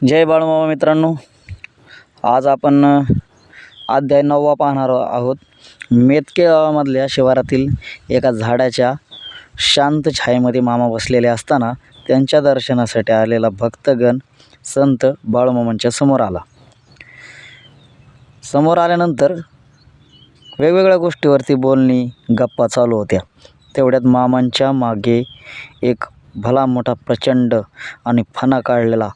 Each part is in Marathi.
जय बाळूमामा मित्रांनो, आज आपण अध्याय 9वा पाहणार आहोत. मेतके गावामधल्या शिवारातील एका झाडाच्या शांत छायेमध्ये मामा बसलेले असताना त्यांच्या दर्शनासाठी आलेला भक्तगण संत बाळूमामांच्या समोर आला. समोर आल्यानंतर वेगवेगळ्या गोष्टीवरती बोलणी गप्पा चालू होत्या. तेवढ्यात मामांच्या मागे एक भला मोठा प्रचंड आणि फणा काढलेला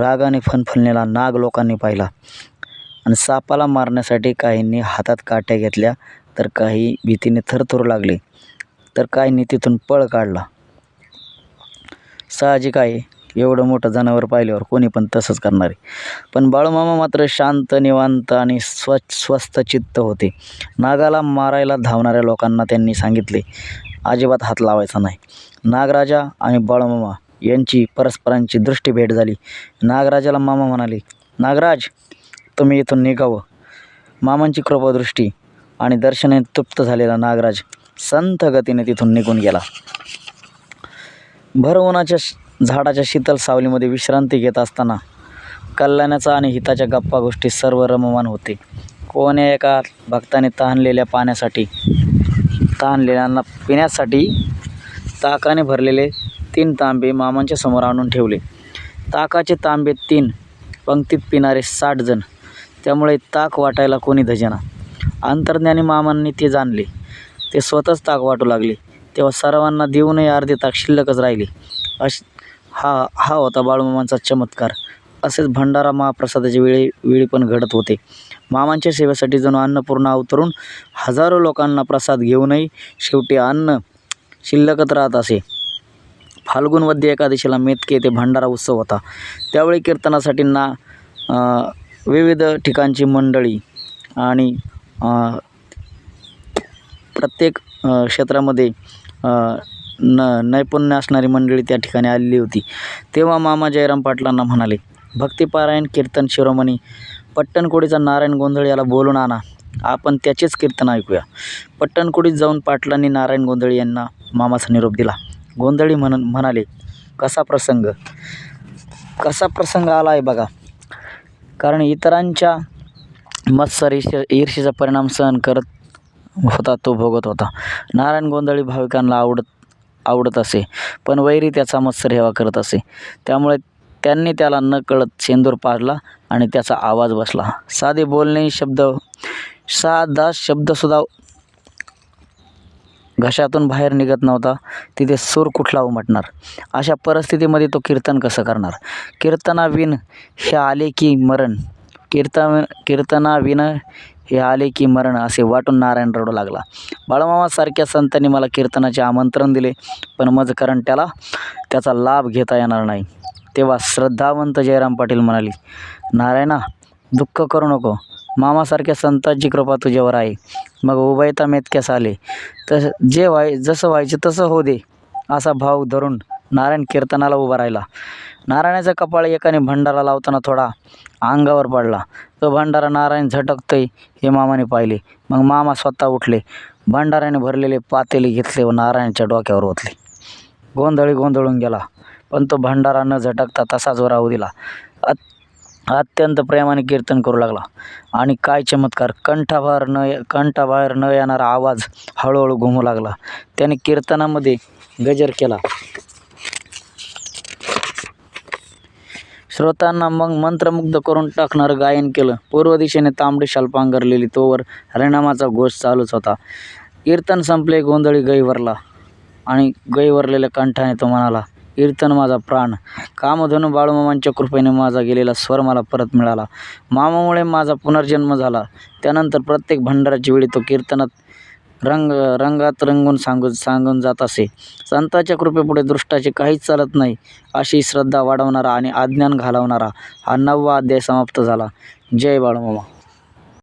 रागाने फणफणलेला नाग लोकांनी पाहिला आणि सापाला मारण्यासाठी काहींनी हातात काट्या घेतल्या, तर काही भीतीने थरथरू लागले, तर काहींनी तिथून पळ काढला. साहजिक आहे, एवढं मोठं जनावर पाहिल्यावर कोणी पण तसंच करणार आहे. पण बाळूमामा मात्र शांत, निवांत आणि स्वस्थ चित्त होते. नागाला मारायला धावणाऱ्या लोकांना त्यांनी सांगितले, अजिबात हात लावायचा नाही. नागराजा आणि बाळूमामा यांची परस्परांची दृष्टी भेट झाली. नागराजाला मामा म्हणाले, नागराज, तुम्ही इथून निघावं. मामांची कृपादृष्टी आणि दर्शनाने तृप्त झालेला नागराज संथ गतीने तिथून निघून गेला. भर उन्हाच्या झाडाच्या शीतल सावलीमध्ये विश्रांती घेत असताना कल्याणाचा आणि हिताच्या गप्पा गोष्टी सर्व रममाण होते. कोण्या एका भक्ताने तहानलेल्यांना पिण्यासाठी ताकाने भरलेले 3 तांबे मामांच्या समोर आणून ठेवले. ताकाचे तांबे 3 पंक्तीत पिणारे 60 जण, त्यामुळे ताक वाटायला कोणी धजेना. अंतर्ज्ञानी मामांनी ते जाणले. ते स्वतःच ताक वाटू लागले. तेव्हा सर्वांना देऊनही अर्धे ताक शिल्लकच राहिले. हा होता बाळूमामांचा चमत्कार. असेच भंडारा महाप्रसादाच्या वेळी पण घडत होते. मामांच्या सेवेसाठी जणू अन्नपूर्णा अवतरून हजारो लोकांना प्रसाद घेऊनही शेवटी अन्न शिल्लकच राहत असे. फाल्गुन वद्य एकादशीला मेतके येथे भंडारा उत्सव होता. त्यावेळी कीर्तनासाठी विविध ठिकाणची मंडळी आणि प्रत्येक क्षेत्रामध्ये नैपुण्य असणारी मंडळी त्या ठिकाणी आलेली होती. तेव्हा मामा जयराम पाटलांना म्हणाले, भक्तिपारायण कीर्तन शिरोमणी पट्टणकोडीचा नारायण गोंधळे याला बोलून आणा, आपण त्याचेच कीर्तन ऐकूया. पट्टणकोडीत जाऊन पाटलांनी नारायण गोंधळे यांना मामाचा निरोप दिला. गोंधळी म्हणाले, कसा प्रसंग आला आहे बघा. कारण इतरांच्या मत्सर ईर्षेचा परिणाम सहन करत होता तो भोगत होता. नारायण गोंधळी भाविकांना आवडत असे, पण वैरी त्याचा मत्सर हेवा करत असे. त्यामुळे त्यांनी त्याला न कळत शेंदूर पाडला आणि त्याचा आवाज बसला. साधे बोलणे साधा शब्दसुद्धा घशातून बाहेर निघत नव्हता. तिथे सूर कुठला उमटणार. अशा परिस्थितीमध्ये तो कीर्तन कसं करणार. कीर्तनाविन हे आले की मरण असे वाटून नारायण रडू लागला. बाळूमामासारख्या संतांनी मला कीर्तनाचे आमंत्रण दिले, पण मज कारण त्याचा लाभ घेता येणार नाही. तेव्हा श्रद्धावंत जयराम पाटील म्हणाले, नारायणा, दुःख करू नको. मामासारख्या संतांची कृपा तुझ्यावर आहे. मग उभयता मेतक्यास आले तर जसं व्हायचे तसं हो दे, असा भाव धरून नारायण कीर्तनाला उभा राहिला. नारायणाचा कपाळ एकाने भंडारा लावताना थोडा अंगावर पडला. तो भंडारा नारायण झटकतोय हे मामाने पाहिले. मग मामा स्वतः उठले, भंडाऱ्याने भरलेले पातेले घेतले व नारायणाच्या डोक्यावर ओतले. गोंधळी गोंधळून गेला, पण तो भंडारा न झटकता तसाच राहू दिला. अत्यंत प्रेमाने कीर्तन करू लागला. आणि काय चमत्कार, कंठाबाहेर न येणारा आवाज हळूहळू घुमू लागला. त्याने कीर्तनामध्ये गजर केला. श्रोतांना मग मंत्रमुग्ध करून टाकणारं गायन केलं. पूर्व दिशेने तांबडी शाल पांघरलेली तोवर हरिनामाचा घोष चालूच होता. कीर्तन संपले. गोंधळी गैवरला आणि गैवरलेल्या कंठाने तो म्हणाला, कीर्तन माझा प्राण. कामधनु बाळूमामांच्या कृपेने माझा गेलेला स्वर मला परत मिळाला. मामामुळे माझा पुनर्जन्म झाला. त्यानंतर प्रत्येक भंडाराच्या वेळी तो कीर्तनात रंगात रंगून सांगून जात असे. संतांच्या कृपेपुढे दृष्टाचे काहीच चालत नाही, अशी श्रद्धा वाढवणारा आणि अज्ञान घालवणारा हा 9वा अध्याय समाप्त झाला. जय बाळूमामा.